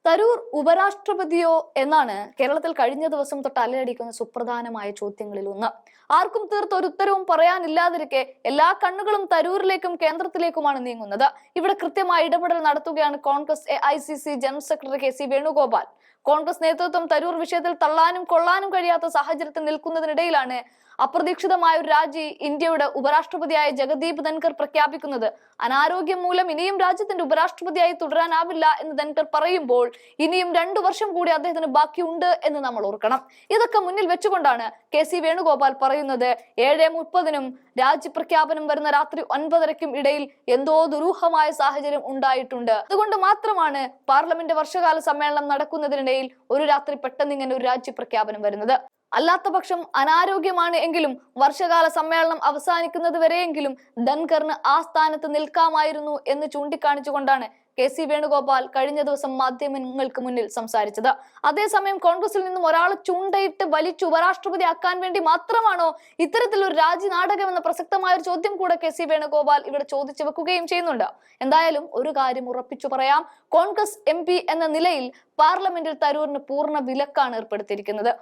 തരൂർ ഉപരാഷ്ട്രപതിയോ എന്നാണ് കേരളത്തിൽ കഴിഞ്ഞ ദിവസം തൊട്ട് അലയടിക്കുന്ന സുപ്രധാനമായ ചോദ്യങ്ങളിൽ ഒന്ന്. ആർക്കും തീർത്ത ഒരു ഉത്തരവും പറയാനില്ലാതിരിക്കെ എല്ലാ കണ്ണുകളും തരൂരിലേക്കും കേന്ദ്രത്തിലേക്കുമാണ് നീങ്ങുന്നത്. ഇവിടെ കൃത്യമായ ഇടപെടൽ നടത്തുകയാണ് Congress AICC general secretary KC Venugopal. Congress നേതൃത്വം തരൂർ വിഷയത്തിൽ തള്ളാനും കൊള്ളാനും കഴിയാത്ത സാഹചര്യത്തിൽ നിൽക്കുന്നതിനിടയിലാണ് അപ്രതീക്ഷിതമായ ഒരു രാജി ഇന്ത്യയുടെ ഉപരാഷ്ട്രപതിയായ ജഗദീപ് ധൻകർ പ്രഖ്യാപിക്കുന്നത്. അനാരോഗ്യം മൂലം ഇനിയും രാജ്യത്തിന്റെ ഉപരാഷ്ട്രപതിയായി തുടരാനാവില്ല എന്ന് ധൻകർ പറയുമ്പോൾ ഇനിയും 2 വർഷം കൂടി അദ്ദേഹത്തിന് ബാക്കിയുണ്ട് എന്ന് നമ്മൾ ഓർക്കണം. ഇതൊക്കെ മുന്നിൽ വെച്ചുകൊണ്ടാണ് KC വേണുഗോപാൽ പറയുന്നത് 7:30 രാജ്യപ്രഖ്യാപനം വരുന്ന രാത്രി 9:30 ഇടയിൽ എന്തോ ദുരൂഹമായ സാഹചര്യം ഉണ്ടായിട്ടുണ്ട്. അതുകൊണ്ട് മാത്രമാണ് പാർലമെന്റ് വർഷകാല സമ്മേളനം നടക്കുന്നതിനിടയിൽ ഒരു രാത്രി പെട്ടെന്ന് ഇങ്ങനെ ഒരു രാജ്യപ്രഖ്യാപനം വരുന്നത്. അല്ലാത്ത പക്ഷം അനാരോഗ്യമാണ് എങ്കിലും വർഷകാല സമ്മേളനം അവസാനിക്കുന്നത് വരെയെങ്കിലും ധൻകറിന് ആ സ്ഥാനത്ത് നിൽക്കാമായിരുന്നു എന്ന് ചൂണ്ടിക്കാണിച്ചുകൊണ്ടാണ് KC വേണുഗോപാൽ കഴിഞ്ഞ ദിവസം മാധ്യമങ്ങൾക്ക് മുന്നിൽ സംസാരിച്ചത്. അതേസമയം കോൺഗ്രസിൽ നിന്നും ഒരാൾ ചൂണ്ടയിട്ട് വലിച്ചു ഉപരാഷ്ട്രപതി ആക്കാൻ വേണ്ടി മാത്രമാണോ ഇത്തരത്തിലൊരു രാജ്യനാടകം എന്ന പ്രസക്തമായ ഒരു ചോദ്യം കൂടെ KC വേണുഗോപാൽ ഇവിടെ ചോദിച്ചു വെക്കുകയും ചെയ്യുന്നുണ്ട്. എന്തായാലും ഒരു കാര്യം ഉറപ്പിച്ചു പറയാം, കോൺഗ്രസ് MP എന്ന നിലയിൽ പാർലമെന്റിൽ തരൂരിന് പൂർണ്ണ വിലക്കാണ് ഏർപ്പെടുത്തിയിരിക്കുന്നത്.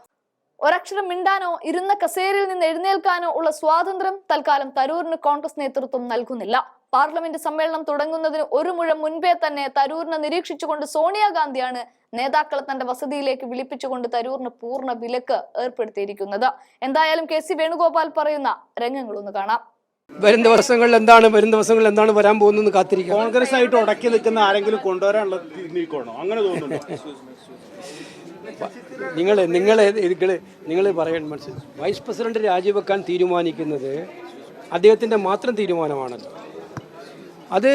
ഒരക്ഷരം മിണ്ടാനോ ഇരുന്ന കസേരയിൽ നിന്ന് എഴുന്നേൽക്കാനോ ഉള്ള സ്വാതന്ത്ര്യം തൽക്കാലം തരൂരിന് കോൺഗ്രസ് നേതൃത്വം നൽകുന്നില്ല. പാർലമെന്റ് സമ്മേളനം തുടങ്ങുന്നതിന് ഒരു മുഴം മുൻപേ തന്നെ തരൂരിനെ നിരീക്ഷിച്ചുകൊണ്ട് സോണിയാഗാന്ധിയാണ് നേതാക്കളെ തന്റെ വസതിയിലേക്ക് വിളിപ്പിച്ചുകൊണ്ട് തരൂരിന് പൂർണ്ണ വിലക്ക് ഏർപ്പെടുത്തിയിരിക്കുന്നത്. എന്തായാലും KC വേണുഗോപാൽ പറയുന്ന രംഗങ്ങളൊന്ന് കാണാം. വരും ദിവസങ്ങളിൽ എന്താണ് വരാൻ പോകുന്നത് കാത്തിരിക്കുക. കോൺഗ്രസ് ആയിട്ട് ഉടക്കി നിൽക്കുന്ന ആരെങ്കിലും കൊണ്ടുവരാനുള്ള നീക്കമാണോ അങ്ങനെ തോന്നുന്നു? നിങ്ങൾ പറയാൻ മനസ്സിലായി, വൈസ് പ്രസിഡന്റ് രാജിവെക്കാൻ തീരുമാനിക്കുന്നത് അദ്ദേഹത്തിൻ്റെ മാത്രം തീരുമാനമാണല്ലോ. അത്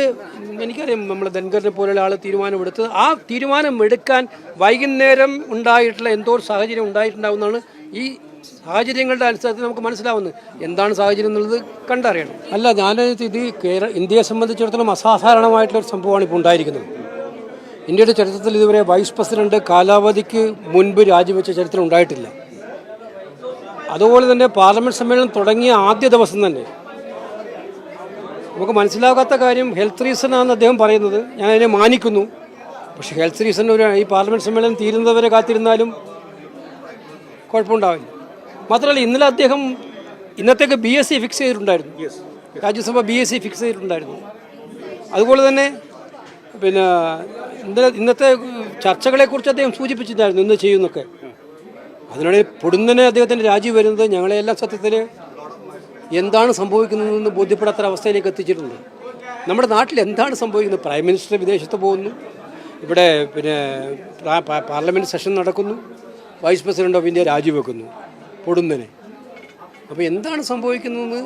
എനിക്കറിയാം, നമ്മൾ ധൻകറിനെ പോലുള്ള ആൾ തീരുമാനമെടുത്തത്. ആ തീരുമാനം എടുക്കാൻ വൈകുന്നേരം ഉണ്ടായിട്ടുള്ള എന്തോ ഒരു സാഹചര്യം ഉണ്ടായിട്ടുണ്ടാവുന്നതാണ്. ഈ സാഹചര്യങ്ങളുടെ അടിസ്ഥാനത്തിൽ നമുക്ക് മനസ്സിലാവുന്നത് എന്താണ് സാഹചര്യം എന്നുള്ളത് കണ്ടറിയണം. അല്ല, ഇത് ഇന്ത്യയെ സംബന്ധിച്ചിടത്തോളം അസാധാരണമായിട്ടുള്ളൊരു സംഭവമാണ് ഇപ്പോൾ ഉണ്ടായിരിക്കുന്നത്. ഇന്ത്യയുടെ ചരിത്രത്തിൽ ഇതുവരെ വൈസ് പ്രസിഡന്റ് കാലാവധിക്ക് മുൻപ് രാജിവെച്ച ചരിത്രം ഉണ്ടായിട്ടില്ല. അതുപോലെ തന്നെ പാർലമെന്റ് സമ്മേളനം തുടങ്ങിയ ആദ്യ ദിവസം തന്നെ നമുക്ക് മനസ്സിലാകാത്ത കാര്യം ഹെൽത്ത് റീസൺ ആണെന്ന് അദ്ദേഹം പറയുന്നത്. ഞാൻ അതിനെ മാനിക്കുന്നു. പക്ഷേ ഹെൽത്ത് റീസൺ ഈ പാർലമെന്റ് സമ്മേളനം തീരുന്നവരെ കാത്തിരുന്നാലും കുഴപ്പമുണ്ടാവില്ല. മാത്രമല്ല, ഇന്നലെ അദ്ദേഹം ഇന്നത്തേക്ക് BSc ഫിക്സ് ചെയ്തിട്ടുണ്ടായിരുന്നു. രാജ്യസഭ BSc ഫിക്സ് ചെയ്തിട്ടുണ്ടായിരുന്നു. അതുപോലെ തന്നെ പിന്നെ ഇന്നത്തെ ചർച്ചകളെക്കുറിച്ച് അദ്ദേഹം സൂചിപ്പിച്ചിട്ടുണ്ടായിരുന്നു ഇന്ന് ചെയ്യുന്നൊക്കെ. അതിനിടയിൽ പൊടുന്നനെ അദ്ദേഹത്തിൻ്റെ രാജി വരുന്നത് ഞങ്ങളെല്ലാം സത്യത്തിൽ എന്താണ് സംഭവിക്കുന്നതെന്ന് ബോധ്യപ്പെടാത്ത അവസ്ഥയിലേക്ക് എത്തിച്ചിട്ടുണ്ട്. നമ്മുടെ നാട്ടിൽ എന്താണ് സംഭവിക്കുന്നത്? പ്രൈം മിനിസ്റ്റർ വിദേശത്ത് പോകുന്നു, ഇവിടെ പിന്നെ പാർലമെൻറ്റ് സെഷൻ നടക്കുന്നു, വൈസ് പ്രസിഡന്റ് ഓഫ് ഇന്ത്യ രാജിവെക്കുന്നു പൊടുന്നനെ. അപ്പോൾ എന്താണ് സംഭവിക്കുന്നതെന്ന്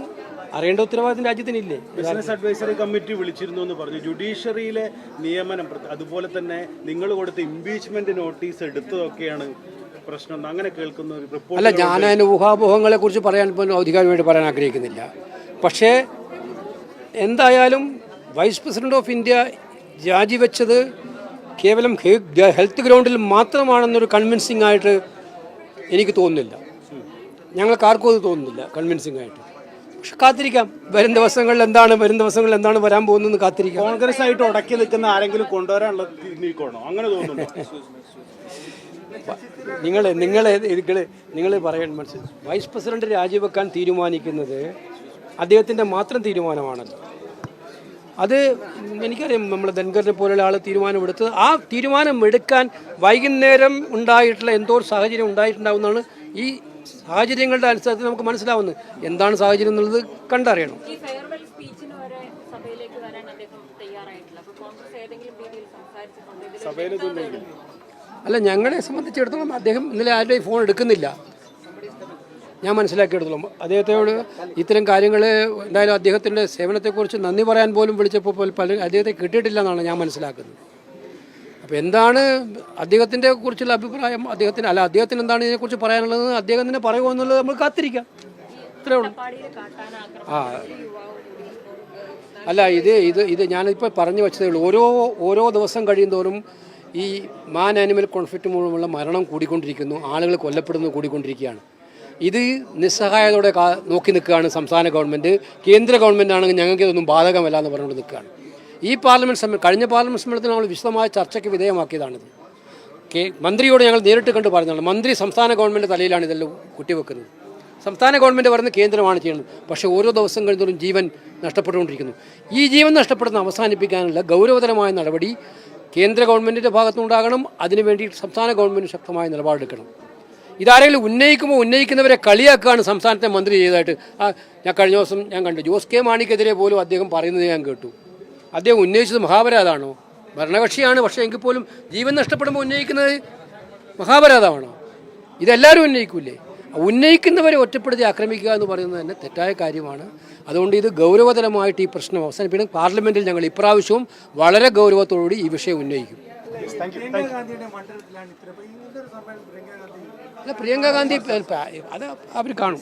അറിയേണ്ട ഉത്തരവാദിത്വം രാജ്യത്തിനില്ലേ? ബിസിനസ് അഡ്വൈസറി കമ്മിറ്റി വിളിച്ചിരുന്നു എന്ന് പറഞ്ഞു. ജുഡീഷ്യറിയിലെ നിയമനം, അതുപോലെ തന്നെ നിങ്ങൾ കൊടുത്ത ഇംപീച്ച്മെന്റ് നോട്ടീസ് എടുത്തതൊക്കെയാണ് പ്രശ്നം, അങ്ങനെ കേൾക്കുന്ന ഒരു റിപ്പോർട്ട്. അല്ല, ഞാൻ അതിന് ഊഹാപോഹങ്ങളെ കുറിച്ച് പറയാൻ പോലും ഔദ്യോഗികമായിട്ട് പറയാൻ ആഗ്രഹിക്കുന്നില്ല. പക്ഷേ എന്തായാലും വൈസ് പ്രസിഡന്റ് ഓഫ് ഇന്ത്യ രാജിവെച്ചത് കേവലം ഹെൽത്ത് ഗ്രൗണ്ടിൽ മാത്രമാണെന്നൊരു കൺവിൻസിംഗ് ആയിട്ട് എനിക്ക് തോന്നുന്നില്ല. ഞങ്ങൾക്ക് ആർക്കും അത് തോന്നുന്നില്ല കൺവിൻസിംഗ് ആയിട്ട്. പക്ഷെ കാത്തിരിക്കാം, വരും ദിവസങ്ങളിൽ എന്താണ് വരാൻ പോകുന്നത് കാത്തിരിക്കാം. കോൺഗ്രസ് ആയിട്ട് ഉടക്കി നിൽക്കുന്ന ആരെങ്കിലും കൊണ്ടുവരാനുള്ള നീക്കമാണോ അങ്ങനെ തോന്നുന്നു? നിങ്ങൾ പറയാൻ മനസ്സിലായി, വൈസ് പ്രസിഡന്റ് രാജിവെക്കാൻ തീരുമാനിക്കുന്നത് അദ്ദേഹത്തിൻ്റെ മാത്രം തീരുമാനമാണല്ലോ. അത് എനിക്കറിയാം, നമ്മൾ ധൻകറിനെ പോലുള്ള ആൾ തീരുമാനമെടുത്തത്. ആ തീരുമാനം എടുക്കാൻ വൈകുന്നേരം ഉണ്ടായിട്ടുള്ള എന്തോ ഒരു സാഹചര്യം ഉണ്ടായിട്ടുണ്ടാവുന്നതാണ്. ഈ സാഹചര്യങ്ങളുടെ അടിസ്ഥാനത്തിൽ നമുക്ക് മനസ്സിലാവുന്നത് എന്താണ് സാഹചര്യം എന്നുള്ളത് കണ്ടറിയണം. അല്ല, ഞങ്ങളെ സംബന്ധിച്ചിടത്തോളം അദ്ദേഹം ഇന്നലെ ആരുടെയും ഫോൺ എടുക്കുന്നില്ല. ഞാൻ മനസ്സിലാക്കിയെടുത്തോളം അദ്ദേഹത്തോട് ഇത്തരം കാര്യങ്ങൾ എന്തായാലും അദ്ദേഹത്തിൻ്റെ സേവനത്തെക്കുറിച്ച് നന്ദി പറയാൻ പോലും വിളിച്ചപ്പോൾ പലരും അദ്ദേഹത്തെ കിട്ടിയിട്ടില്ല എന്നാണ് ഞാൻ മനസ്സിലാക്കുന്നത്. അപ്പോൾ എന്താണ് അദ്ദേഹത്തിൻ്റെ കുറിച്ചുള്ള അഭിപ്രായം, അദ്ദേഹത്തിന് എന്താണ് ഇതിനെക്കുറിച്ച് പറയാനുള്ളത് അദ്ദേഹം തന്നെ പറയുമോ എന്നുള്ളത് നമ്മൾ കാത്തിരിക്കാം. ഇത്രേ ഉള്ളൂ. അല്ല, ഇത് ഞാനിപ്പോൾ പറഞ്ഞു വെച്ചതേ ഉള്ളൂ. ഓരോ ദിവസം കഴിയുന്തോറും ഈ മാൻ ആനിമൽ കോൺഫ്ലിക്റ്റ് മൂലമുള്ള മരണം കൂടിക്കൊണ്ടിരിക്കുന്നു, ആളുകൾ കൊല്ലപ്പെടുന്നു കൂടിക്കൊണ്ടിരിക്കുകയാണ്. ഇത് നിസ്സഹായതയോടെ നോക്കി നിൽക്കുകയാണ് സംസ്ഥാന ഗവൺമെൻറ്. കേന്ദ്ര ഗവൺമെൻറ് ആണെങ്കിൽ ഞങ്ങൾക്ക് ഇതൊന്നും ബാധകമല്ല എന്ന് പറഞ്ഞുകൊണ്ട് നിൽക്കുകയാണ്. ഈ കഴിഞ്ഞ പാർലമെൻറ്റ് സമ്മേളനത്തിൽ നമ്മൾ വിശദമായ ചർച്ചയ്ക്ക് വിധേയമാക്കിയതാണിത്. മന്ത്രിയോട് ഞങ്ങൾ നേരിട്ട് കണ്ട് പറഞ്ഞതാണ്. മന്ത്രി സംസ്ഥാന ഗവൺമെൻറ് തലയിലാണ് ഇതെല്ലാം കുട്ടിവെക്കുന്നത്. സംസ്ഥാന ഗവൺമെൻറ് പറയുന്നത് കേന്ദ്രമാണ് ചെയ്യുന്നത്. പക്ഷേ ഓരോ ദിവസം കഴിയുന്നതും ജീവൻ നഷ്ടപ്പെട്ടുകൊണ്ടിരിക്കുന്നു. ഈ ജീവൻ നഷ്ടപ്പെടുന്ന അവസാനിപ്പിക്കാനുള്ള ഗൗരവതരമായ നടപടി കേന്ദ്ര ഗവൺമെൻറ്റിൻ്റെ ഭാഗത്തുനിന്നുണ്ടാകണം. അതിനുവേണ്ടി സംസ്ഥാന ഗവൺമെൻറ് ശക്തമായ നിലപാടെടുക്കണം. ഇതാരെങ്കിലും ഉന്നയിക്കുന്നവരെ കളിയാക്കുകയാണ് സംസ്ഥാനത്തെ മന്ത്രി ചെയ്തതായിട്ട്. ഞാൻ കഴിഞ്ഞ ദിവസം ഞാൻ കണ്ടു, ജോസ് കെ മാണിക്കെതിരെ പോലും അദ്ദേഹം പറയുന്നത് ഞാൻ കേട്ടു. അദ്ദേഹം ഉന്നയിച്ചത് മഹാപരാധമാണോ? ഭരണകക്ഷിയാണ്, പക്ഷേ എങ്കിൽ പോലും ജീവൻ നഷ്ടപ്പെടുമ്പോൾ ഉന്നയിക്കുന്നത് മഹാപരാധമാണോ? ഇതെല്ലാവരും ഉന്നയിക്കൂലേ? ഉന്നയിക്കുന്നവരെ ഒറ്റപ്പെടുത്തി ആക്രമിക്കുക എന്ന് പറയുന്നത് തന്നെ തെറ്റായ കാര്യമാണ്. അതുകൊണ്ട് ഇത് ഗൗരവതരമായിട്ട് ഈ പ്രശ്നം അവസാനിപ്പിക്കണം. പാർലമെൻറ്റിൽ ഞങ്ങൾ ഇപ്രാവശ്യവും വളരെ ഗൗരവത്തോടുകൂടി ഈ വിഷയം ഉന്നയിക്കും. അല്ല, പ്രിയങ്ക ഗാന്ധി അത് അവർ കാണും.